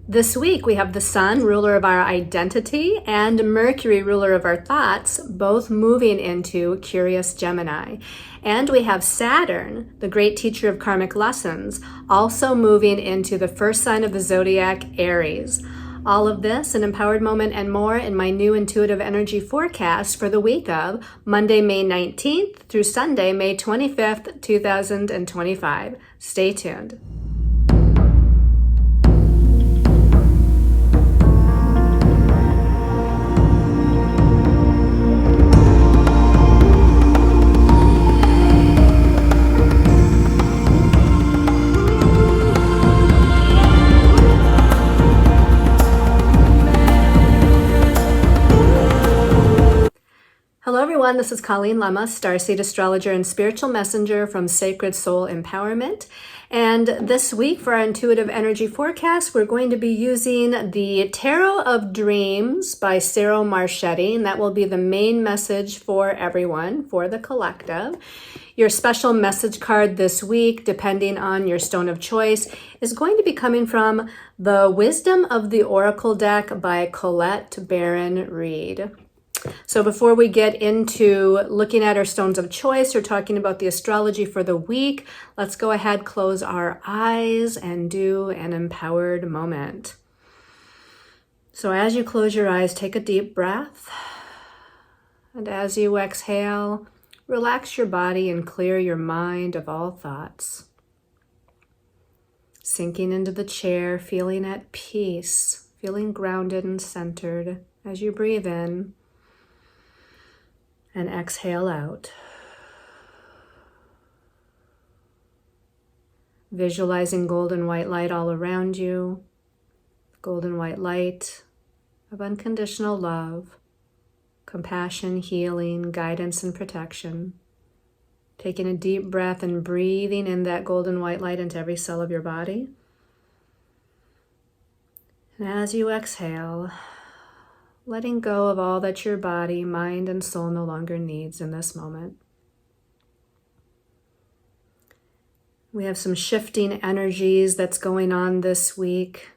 This week we have the Sun, ruler of our identity, and Mercury, ruler of our thoughts, both moving into Curious Gemini. And we have Saturn, the great teacher of karmic lessons, also moving into the first sign of the zodiac, Aries. All of this, an empowered moment and more in my new intuitive energy forecast for the week of Monday, May 19th through Sunday, May 25th, 2025. Stay tuned. Hello everyone, this is Colleen Lemma, starseed astrologer and spiritual messenger from Sacred Soul Empowerment. And this week for our intuitive energy forecast, we're going to be using the Tarot of Dreams by Cero Marchetti, and that will be the main message for everyone, for the collective. Your special message card this week, depending on your stone of choice, is going to be coming from the Wisdom of the Oracle deck by Colette Baron Reed. So before we get into looking at our stones of choice or talking about the astrology for the week, let's go ahead, close our eyes and do an empowered moment. So as you close your eyes, take a deep breath. And as you exhale, relax your body and clear your mind of all thoughts. Sinking into the chair, feeling at peace, feeling grounded and centered as you breathe in. And exhale out. Visualizing golden white light all around you. Golden white light of unconditional love, compassion, healing, guidance, and protection. Taking a deep breath and breathing in that golden white light into every cell of your body. And as you exhale, letting go of all that your body, mind, and soul no longer needs in this moment. We have some shifting energies that's going on this week.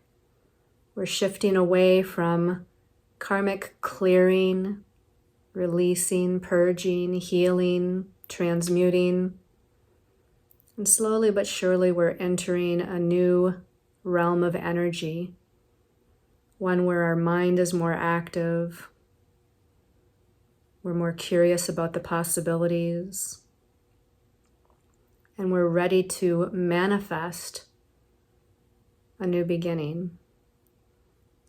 We're shifting away from karmic clearing, releasing, purging, healing, transmuting. And slowly but surely we're entering a new realm of energy. One where our mind is more active, we're more curious about the possibilities, and we're ready to manifest a new beginning.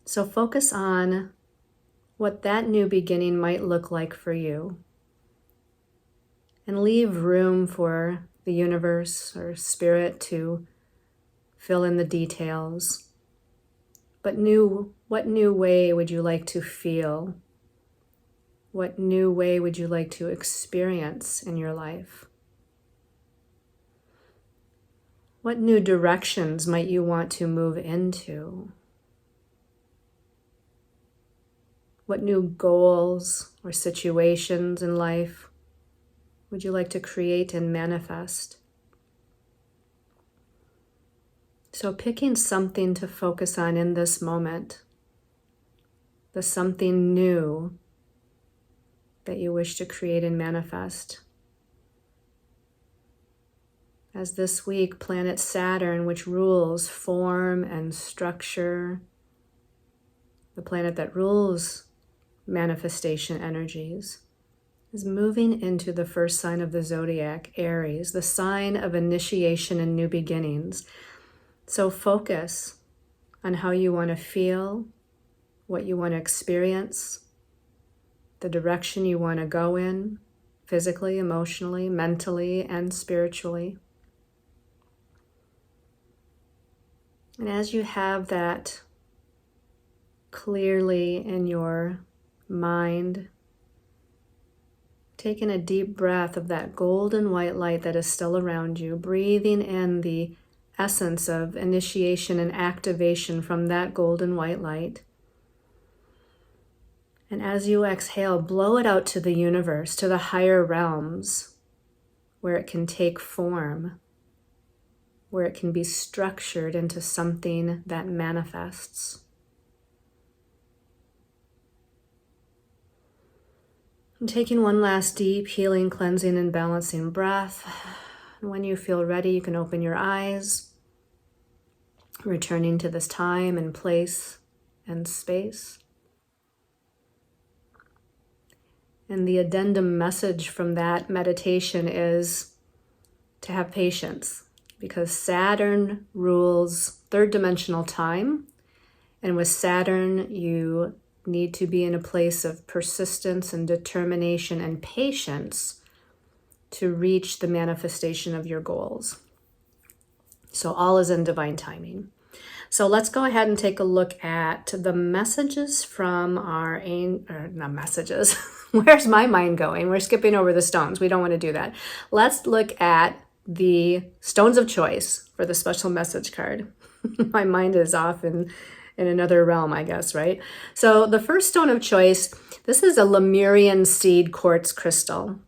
So focus on what that new beginning might look like for you, and leave room for the universe or spirit to fill in the details. But what new way would you like to feel? What new way would you like to experience in your life? What new directions might you want to move into? What new goals or situations in life would you like to create and manifest? So picking something to focus on in this moment, the something new that you wish to create and manifest. As this week, planet Saturn, which rules form and structure, the planet that rules manifestation energies, is moving into the first sign of the zodiac, Aries, the sign of initiation and new beginnings. So focus on how you want to feel, what you want to experience, the direction you want to go in, physically, emotionally, mentally, and spiritually. And as you have that clearly in your mind, taking a deep breath of that golden white light that is still around you, breathing in the essence of initiation and activation from that golden white light. And as you exhale, blow it out to the universe, to the higher realms, where it can take form. where it can be structured into something that manifests. And taking one last deep, healing, cleansing, and balancing breath. And when you feel ready, you can open your eyes, returning to this time and place and space. And the addendum message from that meditation is to have patience, because Saturn rules third dimensional time. And with Saturn, you need to be in a place of persistence and determination and patience to reach the manifestation of your goals. So all is in divine timing. So let's go ahead and take a look at the messages from our, not messages, where's my mind going? We're skipping over the stones. We don't want to do that. Let's look at the stones of choice for the special message card. My mind is off in another realm, I guess, right? So the first stone of choice, this is a Lemurian seed quartz crystal.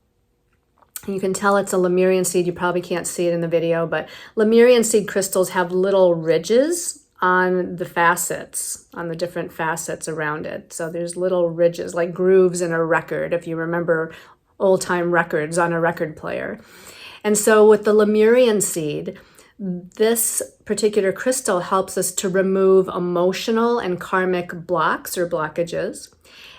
You can tell it's a Lemurian seed. You probably can't see it in the video, but Lemurian seed crystals have little ridges on the facets, on the different facets around it. So there's little ridges, like grooves in a record, if you remember old-time records on a record player. And so with the Lemurian seed, this particular crystal helps us to remove emotional and karmic blocks or blockages.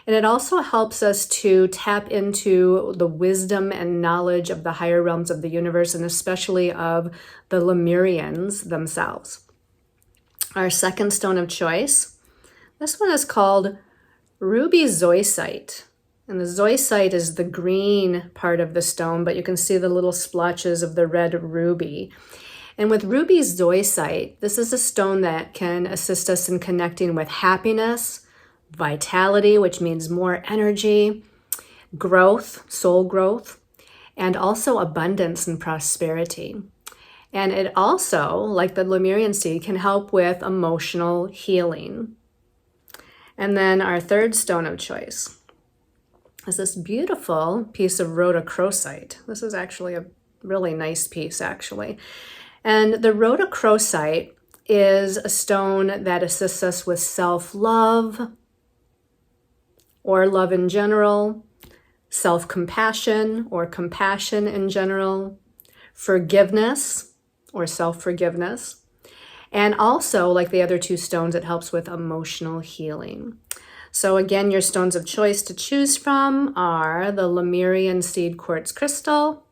And it also helps us to tap into the wisdom and knowledge of the higher realms of the universe, and especially of the Lemurians themselves. Our second stone of choice, this one is called ruby zoisite. And the zoisite is the green part of the stone, but you can see the little splotches of the red ruby. And with ruby zoisite, this is a stone that can assist us in connecting with happiness, vitality, which means more energy, growth, soul growth, and also abundance and prosperity. And it also, like the Lemurian seed, can help with emotional healing. And then our third stone of choice is this beautiful piece of rhodochrosite. This is actually a really nice piece, actually. And the rhodochrosite is a stone that assists us with self-love, or love in general, self-compassion or compassion in general, forgiveness or self-forgiveness. And also, like the other two stones, it helps with emotional healing. So again, your stones of choice to choose from are the Lemurian seed quartz crystal,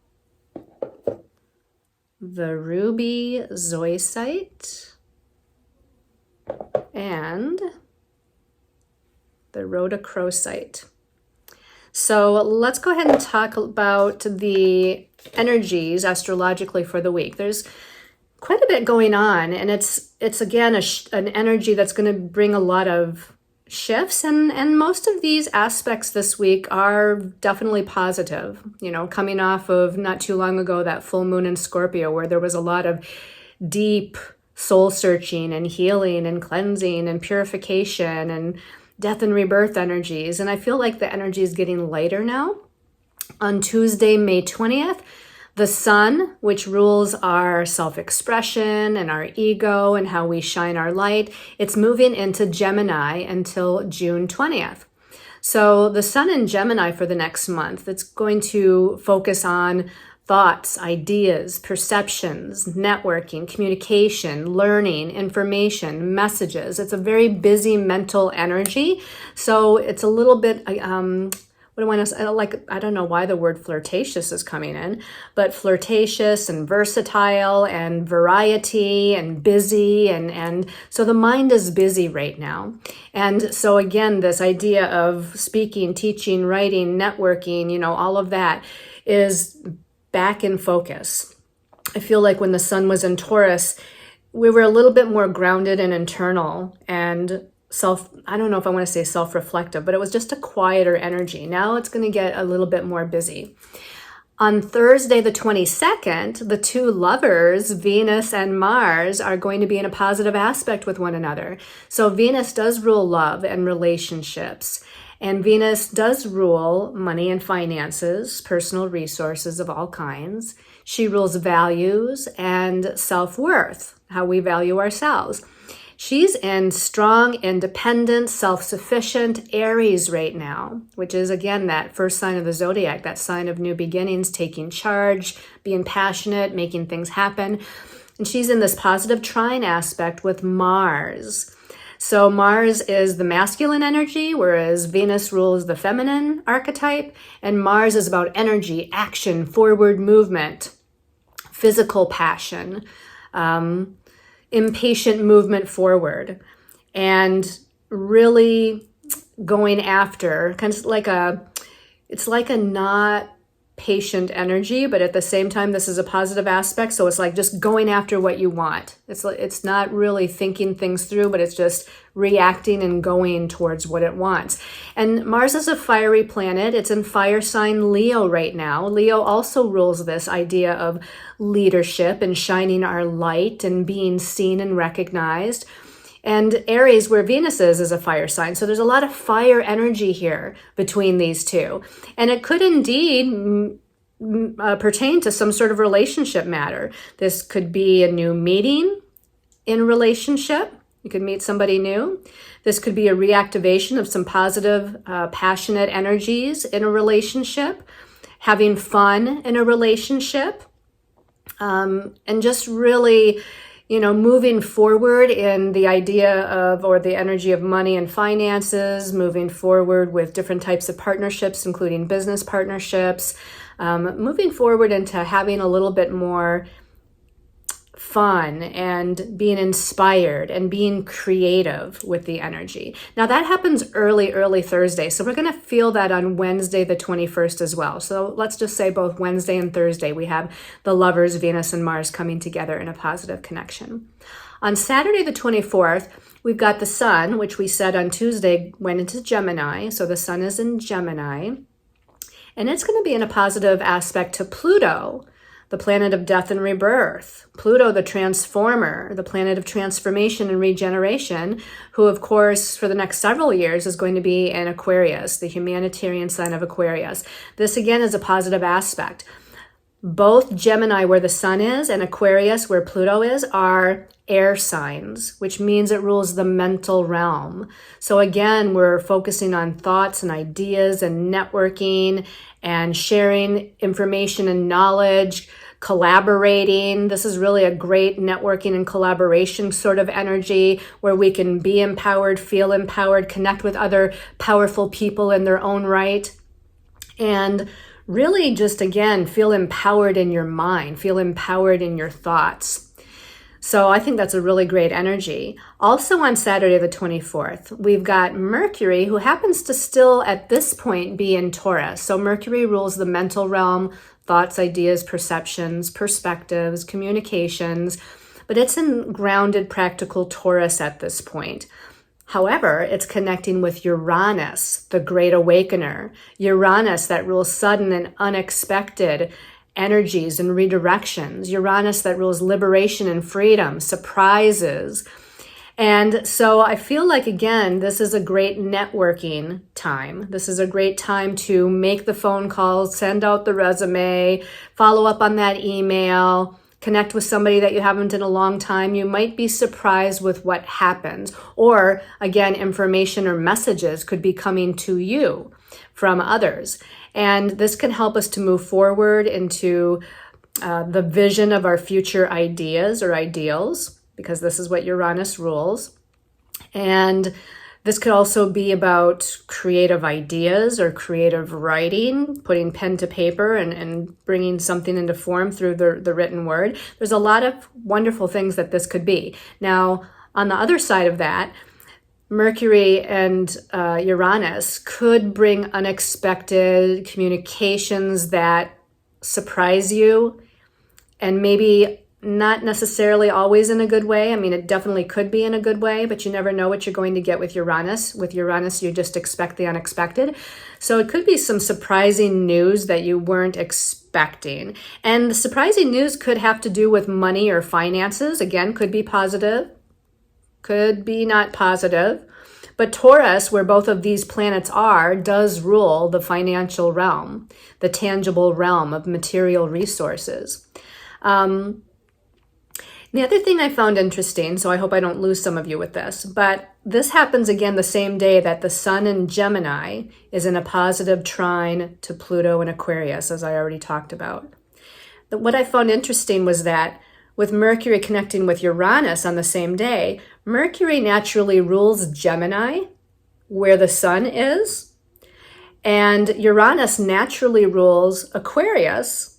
the ruby zoisite, and the rhodochrosite. So let's go ahead and talk about the energies astrologically for the week. There's quite a bit going on, and it's again an energy that's going to bring a lot of shifts, and most of these aspects this week are definitely positive. You know, coming off of not too long ago that full moon in Scorpio, where there was a lot of deep soul searching and healing and cleansing and purification and death and rebirth energies. And I feel like the energy is getting lighter now. On Tuesday, May 20th, the sun, which rules our self-expression and our ego and how we shine our light, it's moving into Gemini until June 20th. So the sun in Gemini for the next month, it's going to focus on thoughts, ideas, perceptions, networking, communication, learning, information, messages. It's a very busy mental energy. So it's a little bit, I don't know why the word flirtatious is coming in, but flirtatious and versatile and variety and busy. And so the mind is busy right now. And so again, this idea of speaking, teaching, writing, networking, you know, all of that is back in focus. I feel like when the sun was in we were a little bit more grounded and internal and I don't know if I want to say self-reflective, but it was just a quieter energy. Now it's going to get a little bit more busy. On Thursday, the 22nd, the two lovers, Venus and Mars, are going to be in a positive aspect with one another. So Venus does rule love and relationships. And Venus does rule money and finances, personal resources of all kinds. She rules values and self-worth, how we value ourselves. She's in strong, independent, self-sufficient Aries right now, which is, again, that first sign of the zodiac, that sign of new beginnings, taking charge, being passionate, making things happen. And she's in this positive trine aspect with Mars. So Mars is the masculine energy, whereas Venus rules the feminine archetype. And Mars is about energy, action, forward movement, physical passion, impatient movement forward, and really going after, kind of like it's like a not patient energy, but at the same time, this is a positive aspect. So it's like just going after what you want. It's not really thinking things through, but it's just reacting and going towards what it wants. And Mars is a fiery planet. It's in fire sign Leo right now. Leo also rules this idea of leadership and shining our light and being seen and recognized. And Aries, where Venus is a fire sign. So there's a lot of fire energy here between these two. And it could indeed pertain to some sort of relationship matter. This could be a new meeting in a relationship. You could meet somebody new. This could be a reactivation of some positive, passionate energies in a relationship, having fun in a relationship, and just really, moving forward in the idea of, or the energy of money and finances, moving forward with different types of partnerships, including business partnerships, moving forward into having a little bit more fun and being inspired and being creative with the energy. Now that happens early Thursday. So we're going to feel that on Wednesday, the 21st as well. So let's just say both Wednesday and Thursday, we have the lovers, Venus and Mars coming together in a positive connection. On Saturday, the 24th, we've got the sun, which we said on Tuesday went into Gemini. So the sun is in Gemini, and it's going to be in a positive aspect to Pluto, the planet of death and rebirth. Pluto, the transformer, the planet of transformation and regeneration, who, of course, for the next several years is going to be in Aquarius, the humanitarian sign of Aquarius. This, again, is a positive aspect. Both Gemini, where the sun is, and Aquarius, where Pluto is, are air signs, which means it rules the mental realm. So again, we're focusing on thoughts and ideas and networking and sharing information and knowledge, collaborating. This is really a great networking and collaboration sort of energy where we can be empowered, feel empowered, connect with other powerful people in their own right, and really just, again, feel empowered in your mind, feel empowered in your thoughts. So I think that's a really great energy. Also on Saturday, the 24th, we've got Mercury, who happens to still at this point be in Taurus. So Mercury rules the mental realm, thoughts, ideas, perceptions, perspectives, communications, but it's in grounded, practical Taurus at this point. However, it's connecting with Uranus, the great awakener. Uranus that rules sudden and unexpected energies and redirections. Uranus that rules liberation and freedom, surprises. And so I feel like, again, this is a great networking time. This is a great time to make the phone calls, send out the resume, follow up on that email, connect with somebody that you haven't in a long time. You might be surprised with what happens. Or, again, information or messages could be coming to you from others. And this can help us to move forward into the vision of our future ideas or ideals, because this is what Uranus rules. And this could also be about creative ideas or creative writing, putting pen to paper and bringing something into form through the written word. There's a lot of wonderful things that this could be. Now, on the other side of that, Mercury and Uranus could bring unexpected communications that surprise you, and maybe not necessarily always in a good way. I mean, it definitely could be in a good way, but you never know what you're going to get with Uranus. With Uranus, you just expect the unexpected. So it could be some surprising news that you weren't expecting. And the surprising news could have to do with money or finances. Again, could be positive. could be not positive. But Taurus, where both of these planets are, does rule the financial realm, the tangible realm of material resources. The other thing I found interesting, so I hope I don't lose some of you with this, but this happens again the same day that the Sun in Gemini is in a positive trine to Pluto in Aquarius, as I already talked about. What I found interesting was that with Mercury connecting with Uranus on the same day, Mercury naturally rules Gemini, where the Sun is, and Uranus naturally rules Aquarius,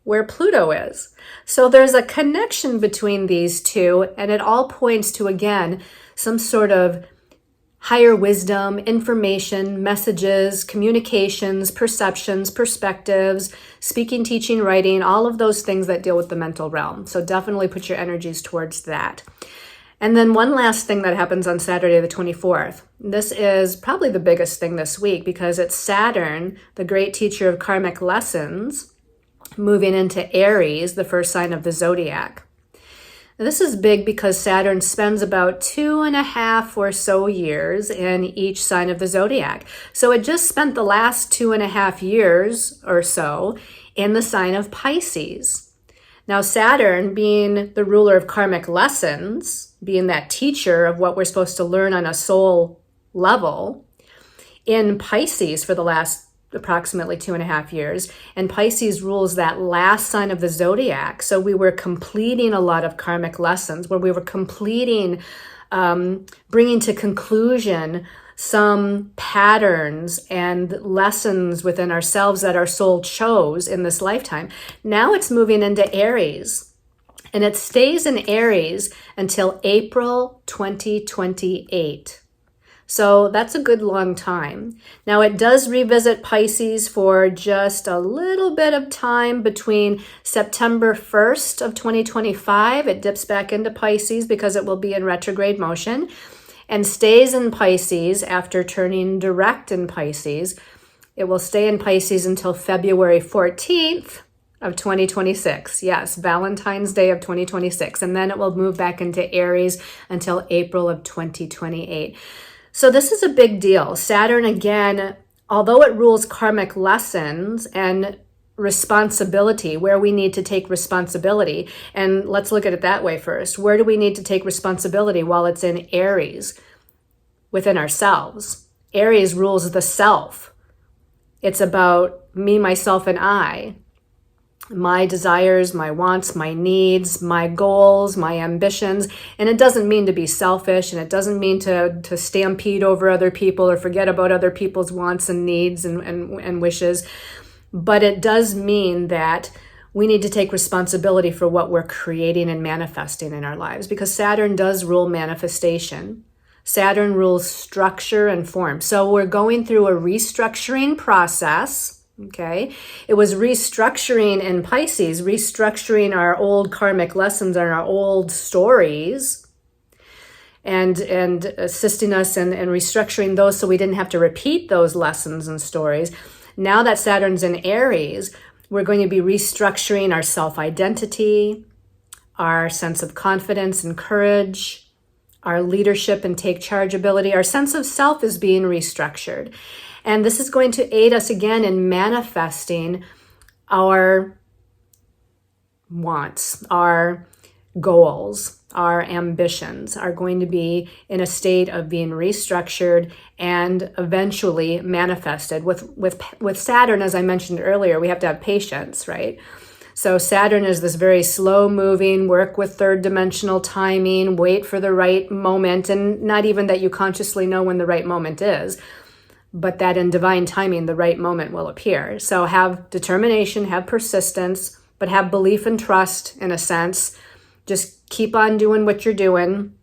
where Pluto is. So there's a connection between these two, and it all points to, again, some sort of higher wisdom, information, messages, communications, perceptions, perspectives, speaking, teaching, writing, all of those things that deal with the mental realm. So definitely put your energies towards that. And then one last thing that happens on Saturday the 24th. This is probably the biggest thing this week because it's Saturn, the great teacher of karmic lessons, moving into Aries, the first sign of the zodiac. Now, this is big because Saturn spends about 2.5 or so years in each sign of the zodiac. So it just spent the last 2.5 years or so in the sign of Pisces. Now, Saturn, being the ruler of karmic lessons, being that teacher of what we're supposed to learn on a soul level, in Pisces for the last approximately 2.5 years, and Pisces rules that last sign of the zodiac. So we were completing a lot of karmic lessons where we were completing, bringing to conclusion some patterns and lessons within ourselves that our soul chose in this lifetime. Now it's moving into Aries, and it stays in Aries until April 2028. So that's a good long time. Now it does revisit Pisces for just a little bit of time between September 1st of 2025. It dips back into Pisces because it will be in retrograde motion and stays in Pisces after turning direct in Pisces. It will stay in Pisces until February 14th of 2026. Yes, Valentine's Day of 2026. And then it will move back into Aries until April of 2028. So this is a big deal. Saturn, again, although it rules karmic lessons and responsibility, where we need to take responsibility, and let's look at it that way first. Where do we need to take responsibility while it's in Aries? Within ourselves. Aries rules the self. It's about me, myself, and I. My desires, my wants, my needs, my goals, my ambitions. And it doesn't mean to be selfish, and it doesn't mean to stampede over other people or forget about other people's wants and needs and wishes. But it does mean that we need to take responsibility for what we're creating and manifesting in our lives, because Saturn does rule manifestation. Saturn rules structure and form. So we're going through a restructuring process. Okay, it was restructuring in Pisces, restructuring our old karmic lessons and our old stories, and assisting us in restructuring those so we didn't have to repeat those lessons and stories. Now that Saturn's in Aries, we're going to be restructuring our self-identity, our sense of confidence and courage, our leadership and take charge ability. Our sense of self is being restructured. And this is going to aid us again in manifesting our wants, our goals, our ambitions are going to be in a state of being restructured and eventually manifested. With Saturn, as I mentioned earlier, we have to have patience, right? So Saturn is this very slow moving, work with third dimensional timing, wait for the right moment, and not even that you consciously know when the right moment is, but that in divine timing, the right moment will appear. So have determination, have persistence, but have belief and trust in a sense. Just keep on doing what you're doing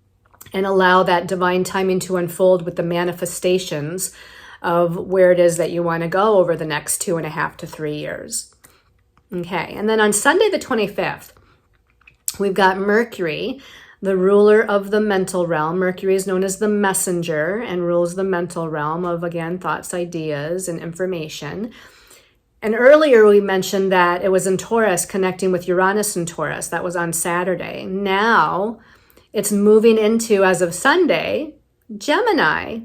and allow that divine timing to unfold with the manifestations of where it is that you want to go over the next 2.5 to 3 years. Okay, and then on Sunday the 25th, we've got Mercury, the ruler of the mental realm. Mercury is known as the messenger and rules the mental realm of, again, thoughts, ideas, and information. And earlier we mentioned that it was in Taurus connecting with Uranus in Taurus. That was on Saturday. Now it's moving into, as of Sunday, Gemini.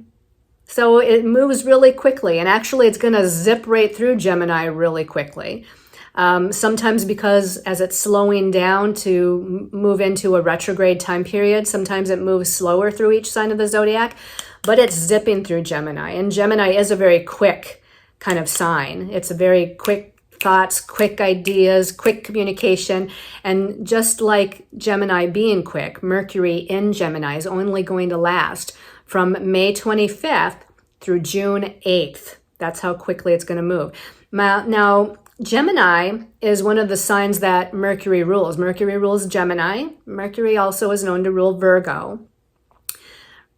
So it moves really quickly, and actually it's going to zip right through Gemini really quickly. Sometimes because as it's slowing down to move into a retrograde time period, sometimes it moves slower through each sign of the zodiac, but it's zipping through Gemini. And Gemini is a very quick kind of sign. It's a very quick thoughts, quick ideas, quick communication. And just like Gemini being quick, Mercury in Gemini is only going to last from May 25th through June 8th. That's how quickly it's going to move. Now, Gemini is one of the signs that Mercury rules. Mercury rules Gemini. Mercury also is known to rule Virgo.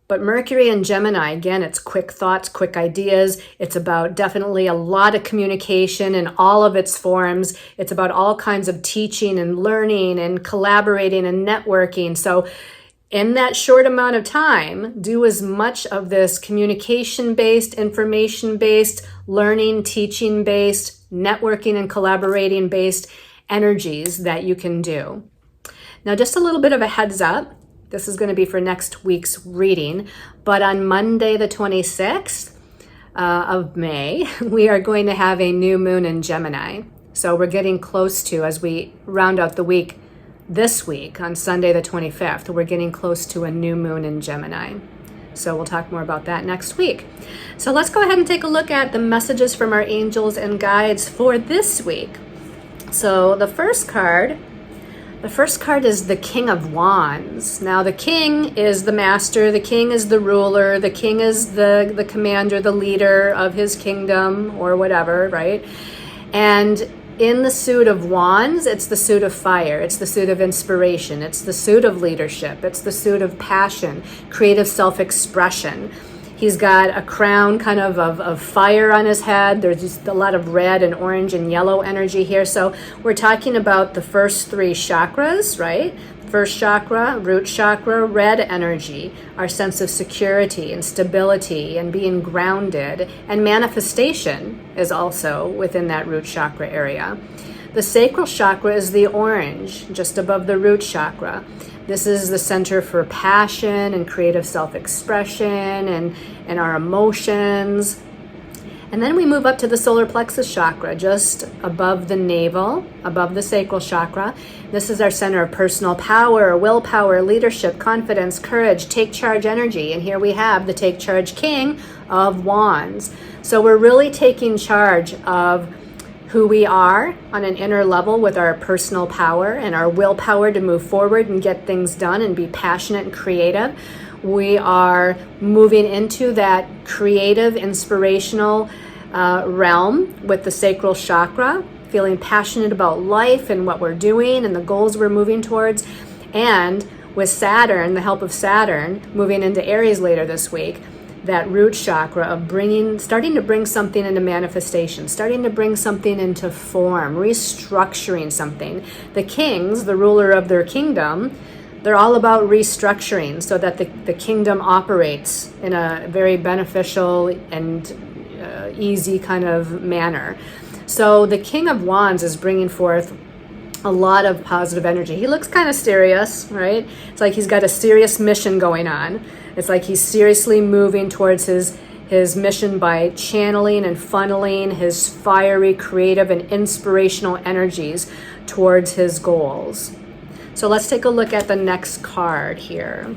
But Mercury and Gemini, again, it's quick thoughts, quick ideas. It's about definitely a lot of communication in all of its forms. It's about all kinds of teaching and learning and collaborating and networking. So in that short amount of time, do as much of this communication-based, information-based, learning, teaching-based, networking and collaborating-based energies that you can do. Now, just a little bit of a heads up. This is going to be for next week's reading, but on Monday, the 26th of May, we are going to have a new moon in Gemini. So we're getting close to, as we round out the week, this week on Sunday, the 25th, we're getting close to a new moon in Gemini. So we'll talk more about that next week. So let's go ahead and take a look at the messages from our angels and guides for this week. So the first card is the King of Wands. Now the king is the master, the king is the ruler, the king is the commander, the leader of his kingdom or whatever, right? And in the suit of wands, it's the suit of fire, it's the suit of inspiration, it's the suit of leadership, it's the suit of passion, creative self-expression. He's got a crown kind of fire on his head. There's just a lot of red and orange and yellow energy here. So we're talking about the first three chakras, right? First chakra, root chakra, red energy, our sense of security and stability and being grounded. And manifestation is also within that root chakra area. The sacral chakra is the orange, just above the root chakra. This is the center for passion and creative self-expression and our emotions. And then we move up to the solar plexus chakra, just above the navel, above the sacral chakra. This is our center of personal power, willpower, leadership, confidence, courage, take charge energy. And here we have the take charge king of wands. So we're really taking charge of who we are on an inner level with our personal power and our willpower to move forward and get things done and be passionate and creative. We are moving into that creative, inspirational realm with the sacral chakra, feeling passionate about life and what we're doing and the goals we're moving towards. And with Saturn, the help of Saturn, moving into Aries later this week, that root chakra of starting to bring something into manifestation, starting to bring something into form, restructuring something. The kings, the ruler of their kingdom, they're all about restructuring so that the kingdom operates in a very beneficial and easy kind of manner. So the King of Wands is bringing forth a lot of positive energy. He looks kind of serious, right? It's like he's got a serious mission going on. It's like he's seriously moving towards his mission by channeling and funneling his fiery, creative, and inspirational energies towards his goals. So let's take a look at the next card here.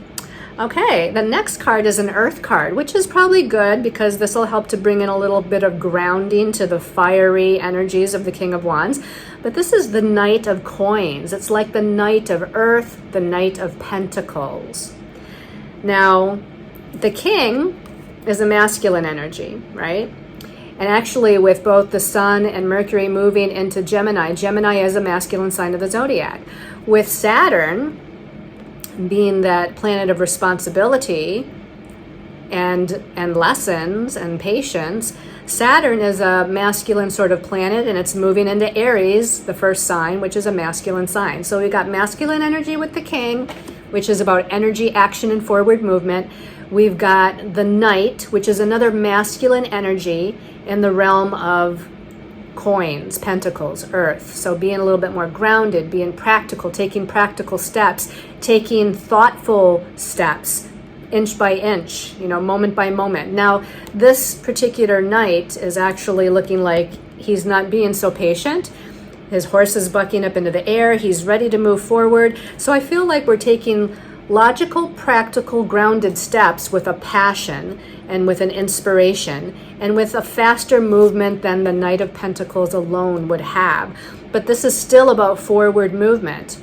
Okay, the next card is an earth card, which is probably good because this will help to bring in a little bit of grounding to the fiery energies of the King of Wands. But this is the Knight of Coins. It's like the Knight of Earth, the Knight of Pentacles. Now, the King is a masculine energy, right? And actually, with both the Sun and Mercury moving into Gemini, Gemini is a masculine sign of the zodiac. With Saturn being that planet of responsibility and lessons and patience, Saturn is a masculine sort of planet, and it's moving into Aries, the first sign, which is a masculine sign. So we've got masculine energy with the King, which is about energy, action, and forward movement. We've got the Knight, which is another masculine energy in the realm of coins, pentacles, earth. So being a little bit more grounded, being practical, taking practical steps, taking thoughtful steps, inch by inch, moment by moment. Now, this particular knight is actually looking like he's not being so patient. His horse is bucking up into the air. He's ready to move forward. So I feel like we're taking logical, practical, grounded steps with a passion and with an inspiration and with a faster movement than the Knight of Pentacles alone would have. But this is still about forward movement.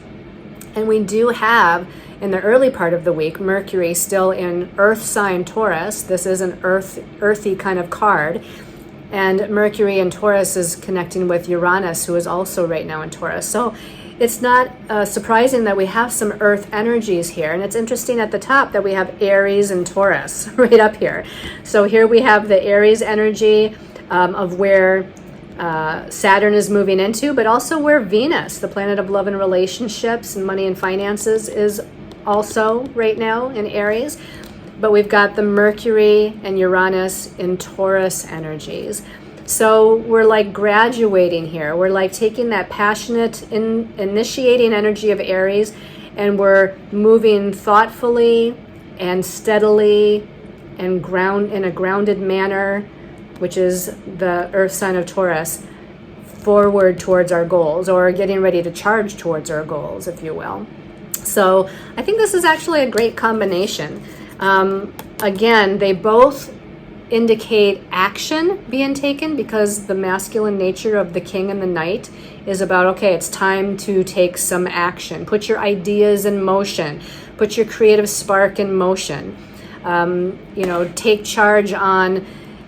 And we do have, in the early part of the week, Mercury still in Earth sign Taurus. This is an earthy kind of card. And Mercury in Taurus is connecting with Uranus, who is also right now in Taurus. So it's not surprising that we have some earth energies here. And it's interesting at the top that we have Aries and Taurus right up here. So here we have the Aries energy of where Saturn is moving into, but also where Venus, the planet of love and relationships and money and finances, is also right now in Aries. But we've got the Mercury and Uranus in Taurus energies. So we're like graduating here. We're like taking that passionate, initiating energy of Aries, and we're moving thoughtfully and steadily and in a grounded manner, which is the earth sign of Taurus, forward towards our goals, or getting ready to charge towards our goals, if you will. So I think this is actually a great combination. Again, they both indicate action being taken, because the masculine nature of the king and the knight is about, okay, it's time to take some action. Put your ideas in motion. Put your creative spark in motion. Take charge on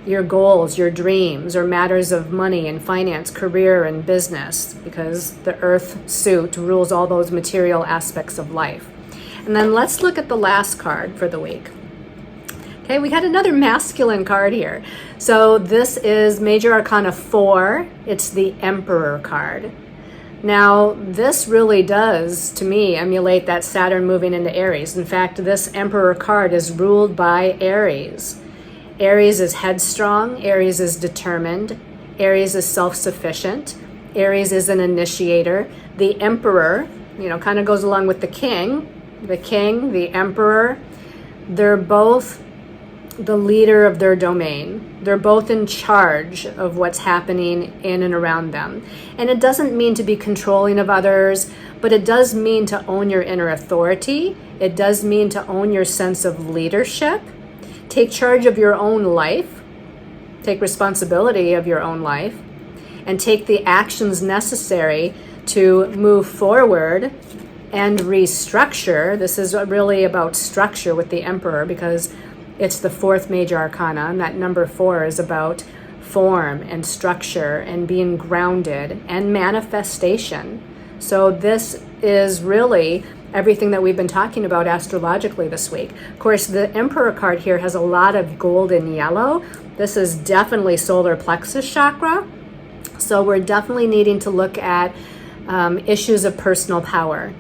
your goals, your dreams, or matters of money and finance, career and business, because the earth suit rules all those material aspects of life. And then let's look at the last card for the week. Okay, we got another masculine card here. So this is Major Arcana 4. It's the Emperor card. Now, this really does, to me, emulate that Saturn moving into Aries. In fact, this Emperor card is ruled by Aries. Aries is headstrong. Aries is determined. Aries is self-sufficient. Aries is an initiator. The Emperor, kind of goes along with the king, the Emperor. They're both the leader of their domain. They're both in charge of what's happening in and around them. And it doesn't mean to be controlling of others, but it does mean to own your inner authority. It does mean to own your sense of leadership. Take charge of your own life. Take responsibility of your own life. And take the actions necessary to move forward and restructure. This is really about structure with the Emperor, because it's the fourth major arcana, and that number 4 is about form and structure and being grounded and manifestation. So this is really everything that we've been talking about astrologically this week. Of course, the Emperor card here has a lot of gold and yellow. This is definitely solar plexus chakra. So we're definitely needing to look at issues of personal power.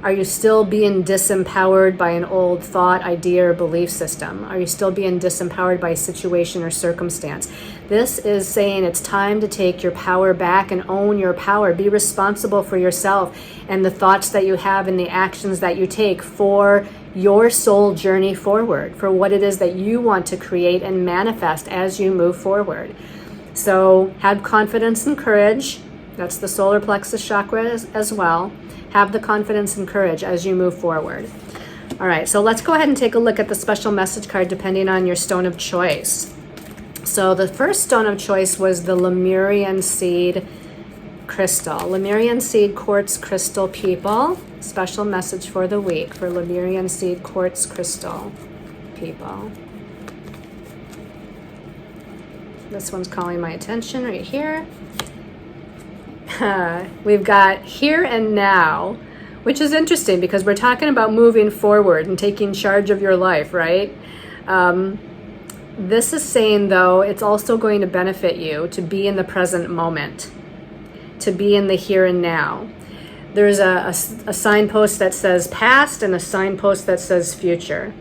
Are you still being disempowered by an old thought, idea, or belief system? Are you still being disempowered by a situation or circumstance? This is saying it's time to take your power back and own your power. Be responsible for yourself and the thoughts that you have and the actions that you take for your soul journey forward, for what it is that you want to create and manifest as you move forward. So have confidence and courage. That's the solar plexus chakra as well. Have the confidence and courage as you move forward. All right, so let's go ahead and take a look at the special message card depending on your stone of choice. So the first stone of choice was the Lemurian seed crystal. Lemurian seed quartz crystal, people. Special message for the week for Lemurian seed quartz crystal people. This one's calling my attention right here. We've got here and now, which is interesting because we're talking about moving forward and taking charge of your life, right? This is saying, though, it's also going to benefit you to be in the present moment, to be in the here and now. There's a signpost that says past and a signpost that says future.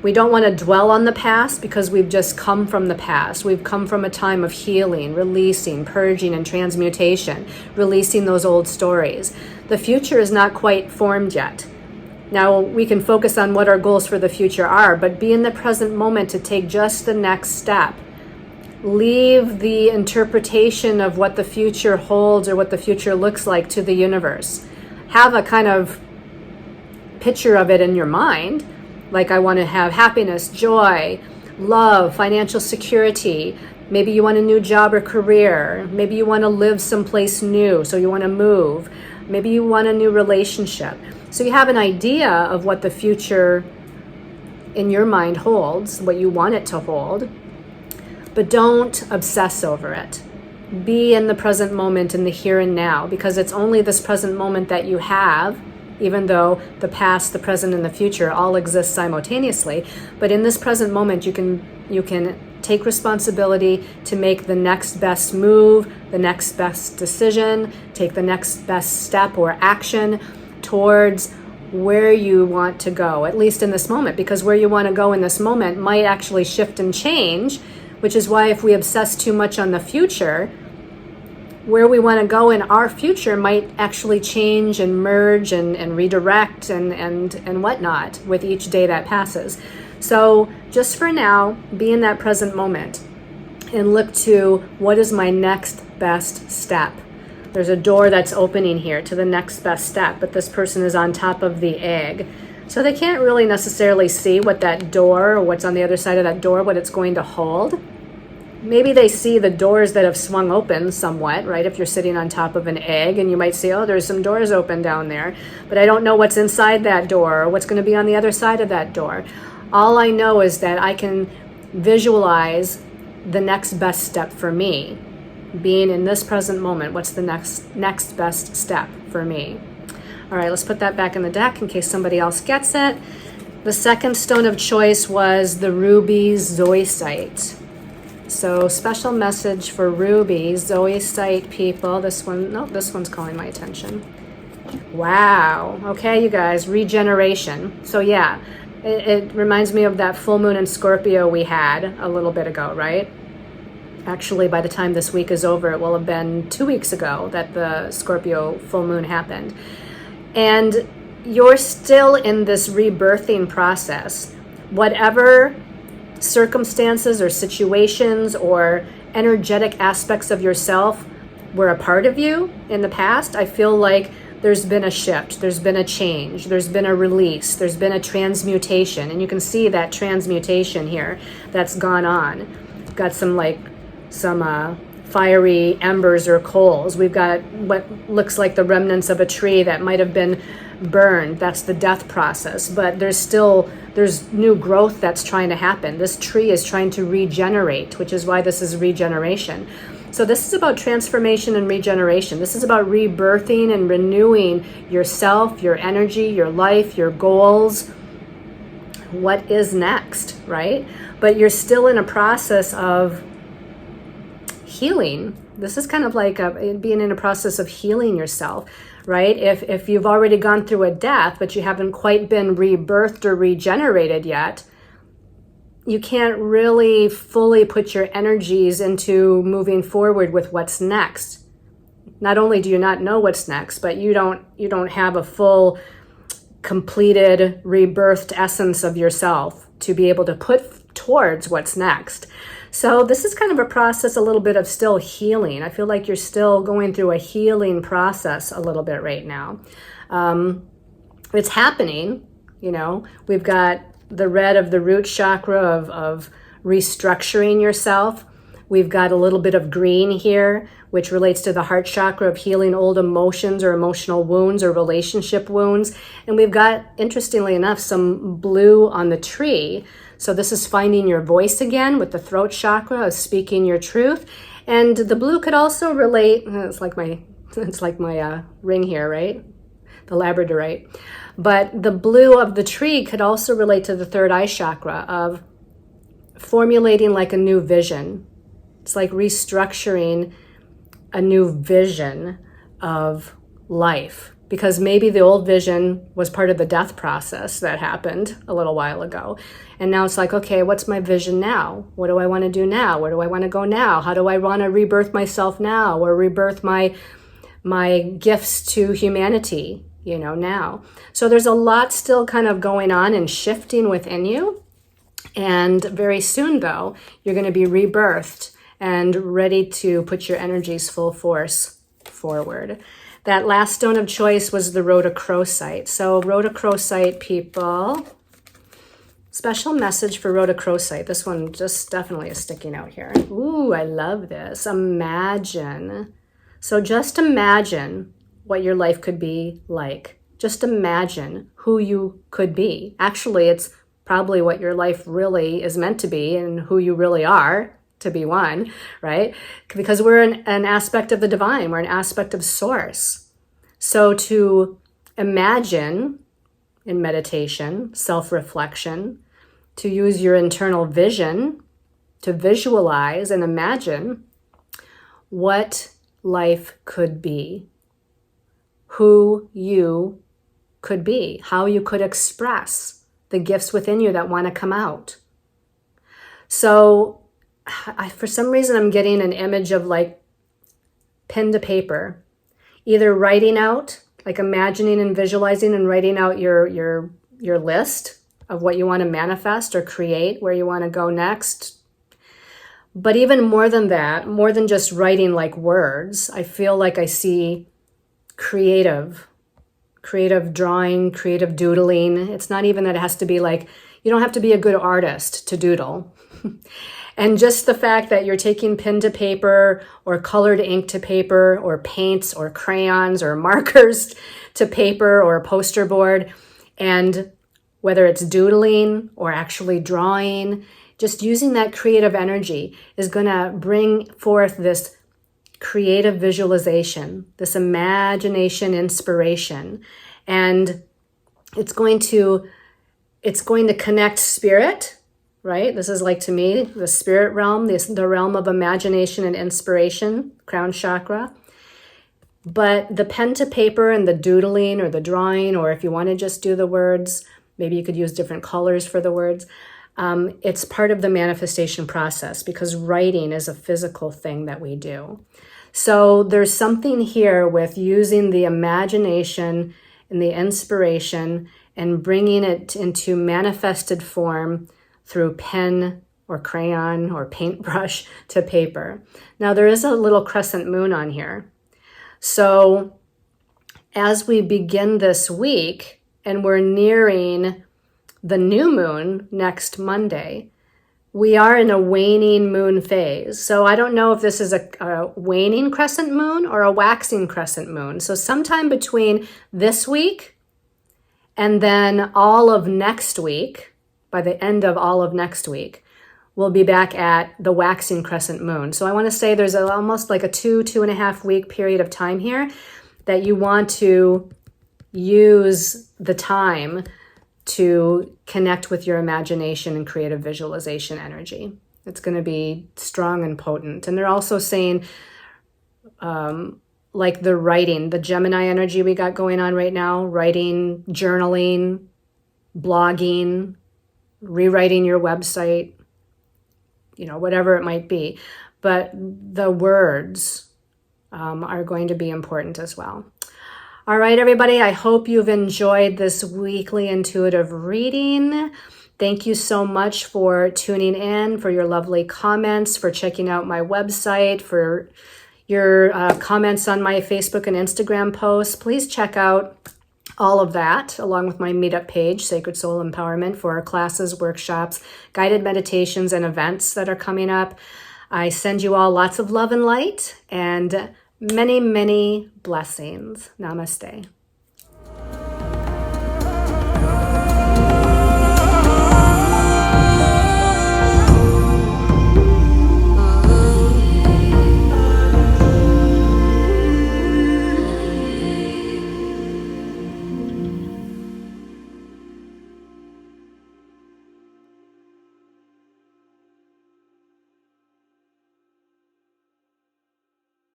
We don't want to dwell on the past because we've just come from the past. We've come from a time of healing, releasing, purging, and transmutation, releasing those old stories. The future is not quite formed yet. Now, we can focus on what our goals for the future are, but be in the present moment to take just the next step. Leave the interpretation of what the future holds or what the future looks like to the universe. Have a kind of picture of it in your mind, like I want to have happiness, joy, love, financial security. Maybe you want a new job or career. Maybe you want to live someplace new, so you want to move. Maybe you want a new relationship. So you have an idea of what the future in your mind holds, what you want it to hold, but don't obsess over it. Be in the present moment, in the here and now, because it's only this present moment that you have, even though the past, the present, and the future all exist simultaneously. But in this present moment, you can take responsibility to make the next best move, the next best decision, take the next best step or action towards where you want to go, at least in this moment, because where you want to go in this moment might actually shift and change, which is why if we obsess too much on the future, where we want to go in our future might actually change and merge and redirect and whatnot with each day that passes. So just for now, be in that present moment and look to what is my next best step. There's a door that's opening here to the next best step, but this person is on top of the egg. So they can't really necessarily see what that door or what's on the other side of that door, what it's going to hold. Maybe they see the doors that have swung open somewhat, right? If you're sitting on top of an egg and you might see, oh, there's some doors open down there, but I don't know what's inside that door or what's going to be on the other side of that door. All I know is that I can visualize the next best step for me. Being in this present moment, what's the next best step for me? All right, let's put that back in the deck in case somebody else gets it. The second stone of choice was the ruby zoisite. So special message for ruby zoisite people. This one's calling my attention. Wow. Okay, you guys, regeneration. So yeah, it reminds me of that full moon in Scorpio we had a little bit ago, right? Actually, by the time this week is over, it will have been 2 weeks ago that the Scorpio full moon happened. And you're still in this rebirthing process. Whatever circumstances or situations or energetic aspects of yourself were a part of you in the past, I feel like there's been a shift, there's been a change, there's been a release, there's been a transmutation. And you can see that transmutation here that's gone on. Got some fiery embers or coals. We've got what looks like the remnants of a tree that might have been burned. That's the death process. But there's new growth that's trying to happen. This tree is trying to regenerate, which is why this is regeneration. So this is about transformation and regeneration. This is about rebirthing and renewing yourself, your energy, your life, your goals. What is next, right? But you're still in a process of healing. This is kind of like being in a process of healing yourself, right? If you've already gone through a death, but you haven't quite been rebirthed or regenerated yet, you can't really fully put your energies into moving forward with what's next. Not only do you not know what's next, but you don't have a full, completed, rebirthed essence of yourself to be able to put towards what's next. So this is kind of a process, a little bit of still healing. I feel like you're still going through a healing process a little bit right now. It's happening, we've got the red of the root chakra of restructuring yourself. We've got a little bit of green here, which relates to the heart chakra of healing old emotions or emotional wounds or relationship wounds. And we've got, interestingly enough, some blue on the tree. So this is finding your voice again with the throat chakra of speaking your truth. And the blue could also relate, it's like my ring here, right? The labradorite. But the blue of the tree could also relate to the third eye chakra of formulating like a new vision. It's like restructuring a new vision of life, because maybe the old vision was part of the death process that happened a little while ago. And now it's like, okay, what's my vision now? What do I want to do now? Where do I want to go now? How do I want to rebirth myself now, or rebirth my gifts to humanity, now? So there's a lot still kind of going on and shifting within you. And very soon, though, you're going to be rebirthed and ready to put your energies full force forward. That last stone of choice was the rhodochrosite. So rhodochrosite people, special message for rhodochrosite. This one just definitely is sticking out here. Ooh, I love this. Imagine. So just imagine what your life could be like. Just imagine who you could be. Actually, it's probably what your life really is meant to be and who you really are to be one, right? Because we're an aspect of the divine. We're an aspect of source. So to imagine in meditation, self-reflection, to use your internal vision to visualize and imagine what life could be, who you could be, how you could express the gifts within you that want to come out. So for some reason, I'm getting an image of like pen to paper, either writing out, like imagining and visualizing and writing out your list of what you want to manifest or create, where you want to go next. But even more than that, more than just writing like words, I feel like I see creative drawing, creative doodling. It's not even that it has to be like, you don't have to be a good artist to doodle. And just the fact that you're taking pen to paper or colored ink to paper or paints or crayons or markers to paper or a poster board, and whether it's doodling or actually drawing, just using that creative energy is going to bring forth this creative visualization, this imagination, inspiration. And it's going to connect spirit, right? This is like, to me, the spirit realm, the realm of imagination and inspiration, crown chakra. But the pen to paper and the doodling or the drawing, or if you want to just do the words, maybe you could use different colors for the words. It's part of the manifestation process, because writing is a physical thing that we do. So there's something here with using the imagination and the inspiration and bringing it into manifested form through pen or crayon or paintbrush to paper. Now there is a little crescent moon on here. So as we begin this week, and we're nearing the new moon next Monday, we are in a waning moon phase. So I don't know if this is a waning crescent moon or a waxing crescent moon. So sometime between this week and then all of next week, by the end of all of next week, we'll be back at the waxing crescent moon. So I want to say there's almost like a 2.5 week period of time here that you want to use the time to connect with your imagination and creative visualization energy. It's going to be strong and potent. And they're also saying, like the writing, the Gemini energy we got going on right now, writing, journaling, blogging, rewriting your website, whatever it might be. But the words are going to be important as well. All right, everybody, I hope you've enjoyed this weekly intuitive reading. Thank you so much for tuning in, for your lovely comments, for checking out my website, for your comments on my Facebook and Instagram posts. Please check out all of that, along with my meetup page, Sacred Soul Empowerment, for our classes, workshops, guided meditations, and events that are coming up. I send you all lots of love and light, and many, many blessings. Namaste.